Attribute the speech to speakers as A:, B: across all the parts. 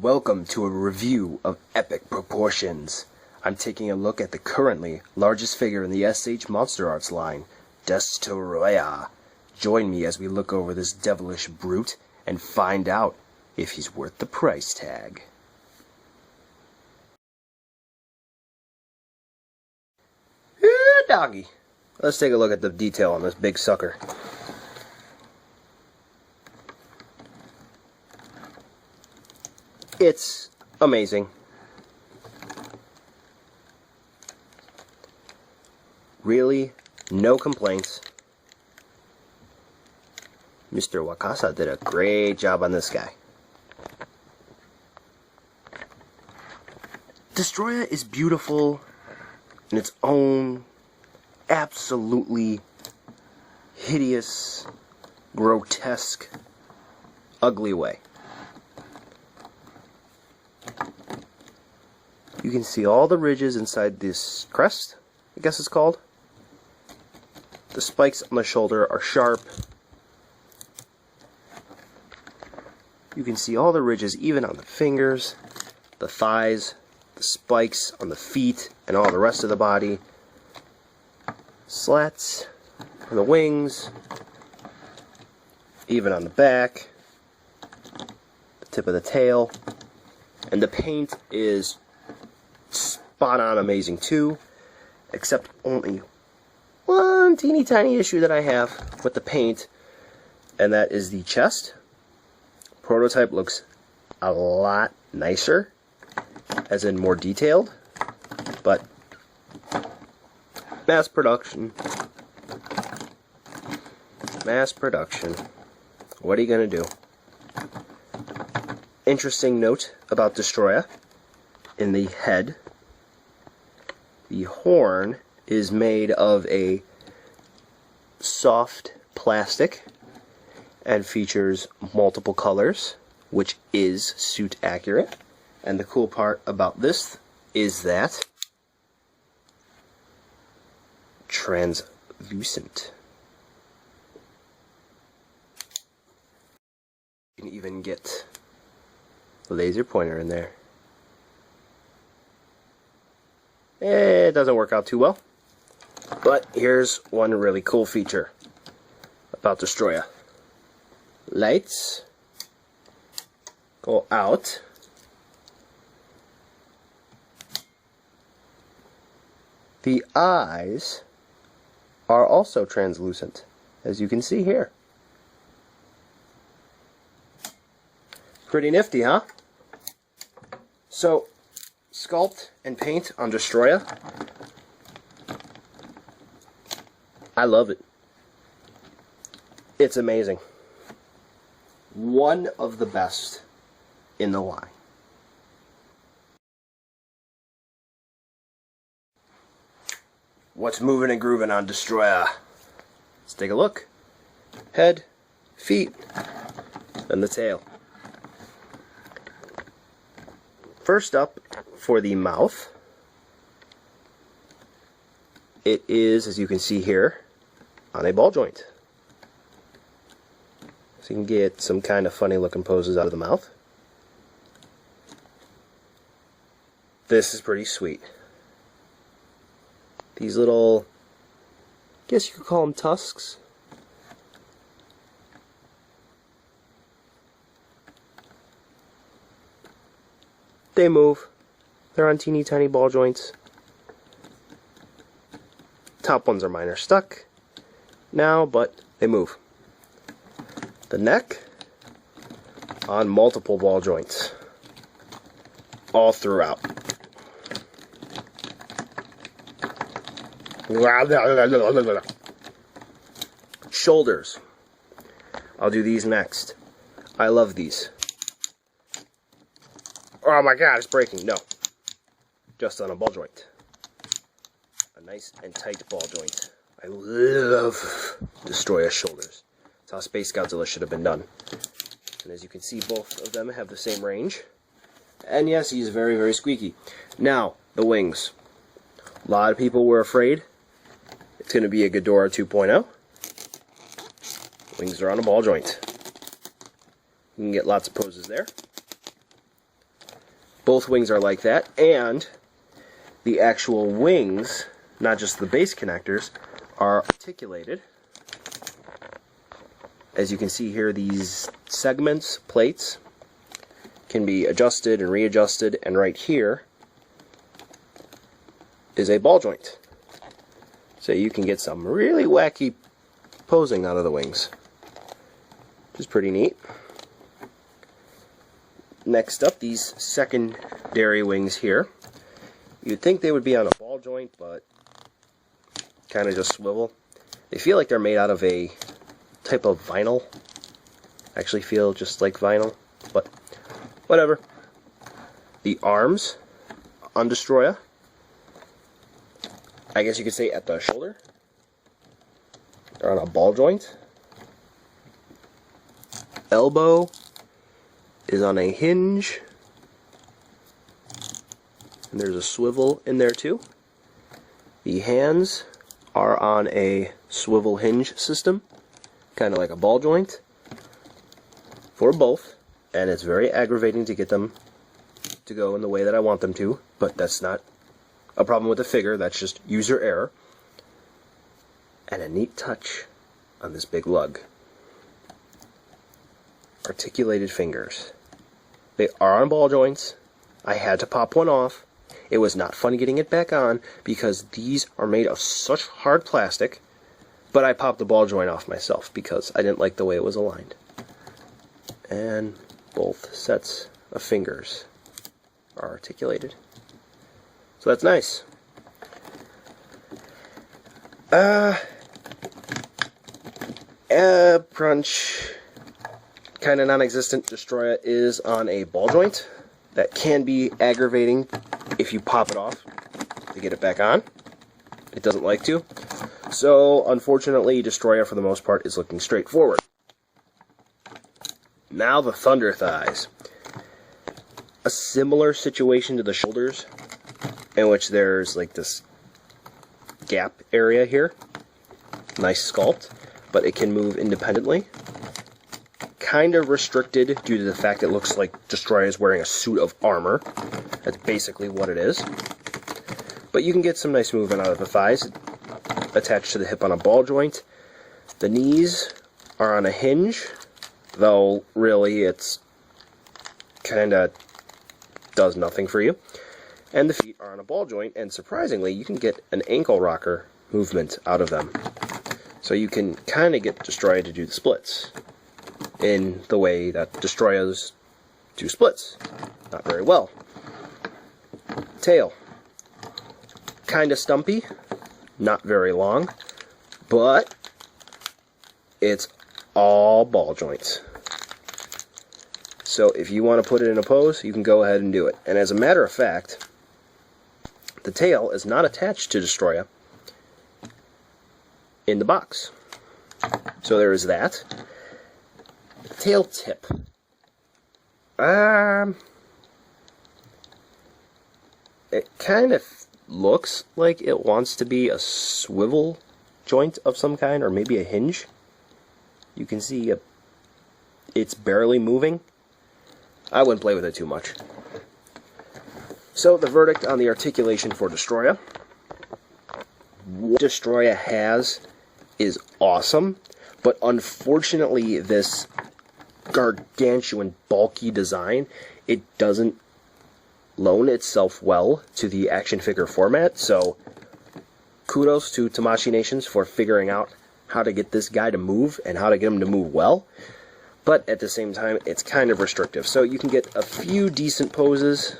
A: Welcome to a review of epic proportions. I'm taking a look at the currently largest figure in the SH MonsterArts line, Destoroyah. Join me as we look over this devilish brute and find out if he's worth the price tag. Doggy. Let's take a look at the detail on this big sucker. It's amazing. Really, no complaints. Mr. Wakasa did a great job on this guy. Destoroyah is beautiful in its own absolutely hideous, grotesque, ugly way. You can see all the ridges inside this crest, I guess it's called. The spikes on the shoulder are sharp. You can see all the ridges even on the fingers, the thighs, the spikes on the feet, and all the rest of the body. Slats on the wings, even on the back, the tip of the tail, and the paint is spot on amazing too, except only one teeny tiny issue that I have with the paint, and that is the chest. Prototype looks a lot nicer, as in more detailed, but mass production, what are you gonna do? Interesting note about Destoroyah: in the head, the horn is made of a soft plastic and features multiple colors, which is suit accurate. And the cool part about this is that translucent. You can even get the laser pointer in there. It doesn't work out too well, but here's one really cool feature about Destoroyah. Lights go out, the eyes are also translucent, as you can see here. Pretty nifty, huh? So, Sculpt and Paint on Destoroyah. I love it. It's amazing. One of the best in the line. What's moving and grooving on Destoroyah? Let's take a look. Head, feet, and the tail. First up, for the mouth, it is, as you can see here, on a ball joint. So you can get some kind of funny looking poses out of the mouth. This is pretty sweet. These little, I guess you could call them tusks. They move. They're on teeny tiny ball joints. Top ones are minor stuck now, but they move. The neck on multiple ball joints all throughout. Shoulders. I'll do these next. I love these. Oh my god, it's breaking. No. Just on a ball joint. A nice and tight ball joint. I love Destoroyah shoulders. That's how Space Godzilla should have been done. And as you can see, both of them have the same range. And yes, he's very, very squeaky. Now, the wings. A lot of people were afraid it's going to be a Ghidorah 2.0. Wings are on a ball joint. You can get lots of poses there. Both wings are like that, and the actual wings, not just the base connectors, are articulated. As you can see here, these segments, plates, can be adjusted and readjusted, and right here is a ball joint. So you can get some really wacky posing out of the wings, which is pretty neat. Next up, these secondary wings here. You'd think they would be on a ball joint, but kind of just swivel. They feel like they're made out of a type of vinyl. Actually feel just like vinyl, but whatever. The arms on Destoroyah, I guess you could say at the shoulder, they're on a ball joint. Elbow is on a hinge, and there's a swivel in there too. The hands are on a swivel hinge system, kind of like a ball joint for both, and it's very aggravating to get them to go in the way that I want them to, but that's not a problem with the figure, that's just user error. And a neat touch on this big lug. Articulated fingers. They are on ball joints. I had to pop one off. It was not fun getting it back on because these are made of such hard plastic, but I popped the ball joint off myself because I didn't like the way it was aligned. And both sets of fingers are articulated. So that's nice. Crunch, kind of non-existent. Destoroyah is on a ball joint. That can be aggravating if you pop it off to get it back on. It doesn't like to. So, unfortunately, Destoroyah, for the most part, is looking straight forward. Now the Thunder Thighs. A similar situation to the shoulders, in which there's like this gap area here. Nice sculpt, but it can move independently. Kind of restricted due to the fact it looks like Destoroyah is wearing a suit of armor. That's basically what it is. But you can get some nice movement out of the thighs, attached to the hip on a ball joint. The knees are on a hinge, though really it's kind of does nothing for you. And the feet are on a ball joint, and surprisingly, you can get an ankle rocker movement out of them. So you can kind of get Destoroyah to do the splits in the way that Destoroyahs do splits. Not very well. Tail. Kind of stumpy, not very long, but it's all ball joints. So if you want to put it in a pose, you can go ahead and do it. And as a matter of fact, the tail is not attached to Destoroyah in the box. So there is that. The tail tip. It kind of looks like it wants to be a swivel joint of some kind, or maybe a hinge. You can see it's barely moving. I wouldn't play with it too much. So the verdict on the articulation for Destoroyah. What Destoroyah has is awesome, but unfortunately this gargantuan, bulky design, it doesn't loan itself well to the action figure format, so kudos to Tamashii Nations for figuring out how to get this guy to move and how to get him to move well. But at the same time, it's kind of restrictive. So you can get a few decent poses.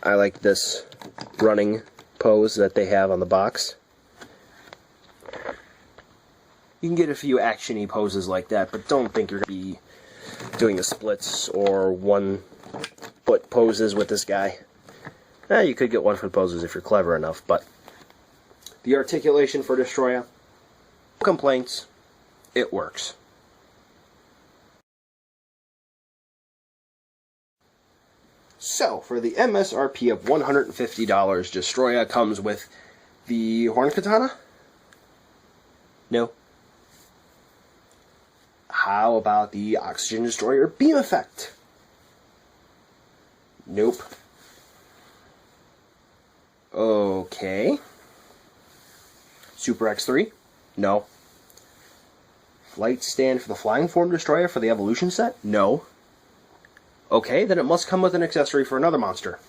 A: I like this running pose that they have on the box. You can get a few action-y poses like that, but don't think you're going to be doing the splits or one-foot poses with this guy. You could get one-foot poses if you're clever enough, but the articulation for Destoroyah, no complaints, it works. So, for the MSRP of $150, Destoroyah comes with the Horn Katana? No. How about the Oxygen Destroyer Beam Effect? Nope. Okay. Super X3? No. Flight stand for the Flying Form Destroyer for the Evolution set? No. Okay, then it must come with an accessory for another monster.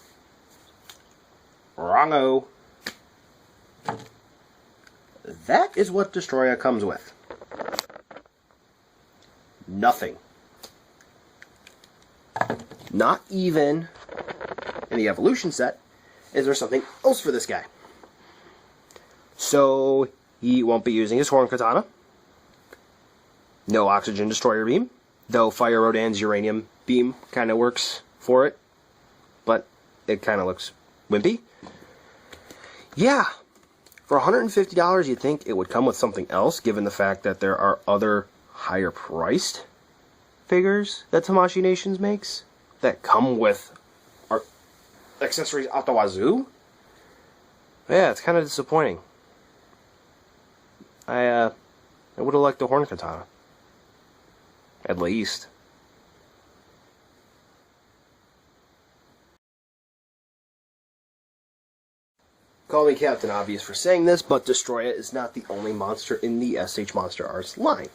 A: Wrong-o. That is what Destoroyah comes with. Nothing. Not even in the Evolution set is there something else for this guy. So, he won't be using his Horn Katana. No Oxygen Destroyer Beam, though Fire Rodan's Uranium Beam kind of works for it, but it kind of looks wimpy. Yeah, for $150 you'd think it would come with something else, given the fact that there are other higher priced figures that Tamashii Nations makes that come with accessories out the wazoo. Yeah, it's kind of disappointing. I would have liked the Horn Katana. At least. Call me Captain Obvious for saying this, but Destoroyah is not the only monster in the SH MonsterArts line.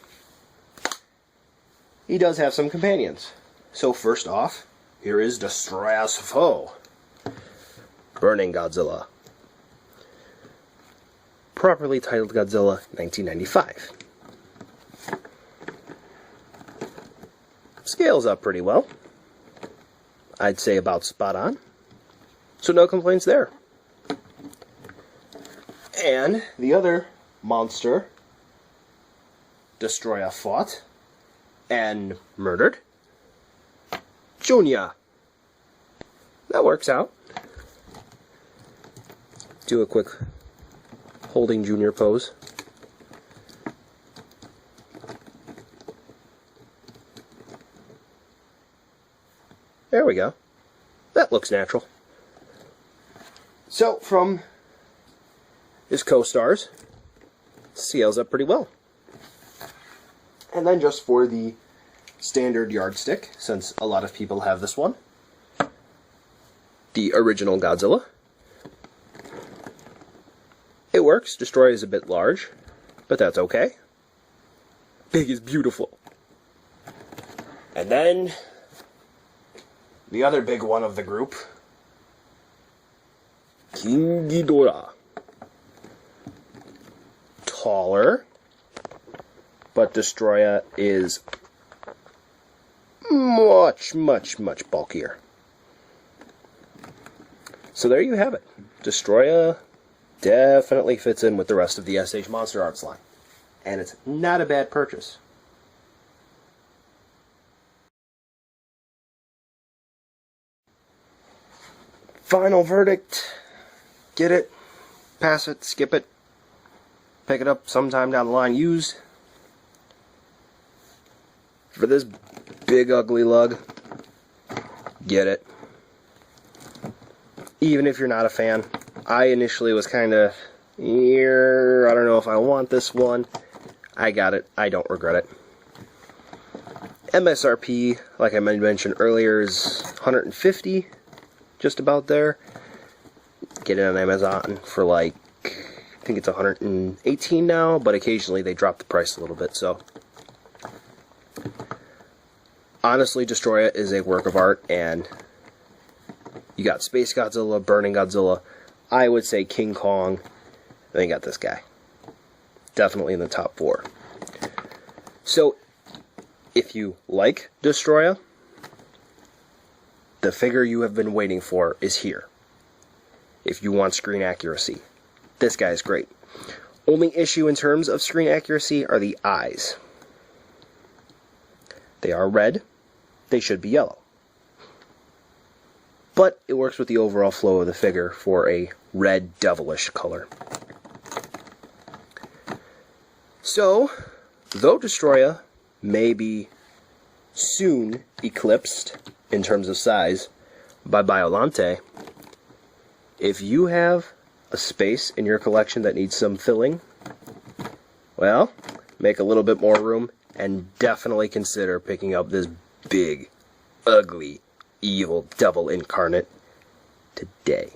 A: He does have some companions. So first off, here is Destoroyah's foe, Burning Godzilla. Properly titled Godzilla 1995. Scales up pretty well. I'd say about spot on. So no complaints there. And the other monster Destoroyah fought and murdered, Junior. That works out. Do a quick holding Junior pose. There we go. That looks natural. So, from his co-stars, scales up pretty well. And then just for the standard yardstick, since a lot of people have this one, the original Godzilla. It works. Destoroyah is a bit large, but that's okay. Big is beautiful. And then the other big one of the group, King Ghidorah. Taller, but Destoroyah is much, much, much bulkier. So there you have it. Destoroyah definitely fits in with the rest of the SH MonsterArts line. And it's not a bad purchase. Final verdict. Get it, pass it, skip it, pick it up sometime down the line used. For this big ugly lug, get it. Even if you're not a fan. I initially was kind of, I don't know if I want this one. I got it. I don't regret it. MSRP, like I mentioned earlier, is $150, just about there. Get it on Amazon for like, I think it's $118 now, but occasionally they drop the price a little bit, so. Honestly, Destoroyah is a work of art, and you got Space Godzilla, Burning Godzilla, I would say King Kong, and then you got this guy. Definitely in the top 4. So, if you like Destoroyah, the figure you have been waiting for is here. If you want screen accuracy, this guy is great. Only issue in terms of screen accuracy are the eyes. They are red. They should be yellow. But it works with the overall flow of the figure for a red, devilish color. So, though Destoroyah may be soon eclipsed in terms of size by Biollante, if you have a space in your collection that needs some filling, well, make a little bit more room and definitely consider picking up this big, ugly, evil devil incarnate today.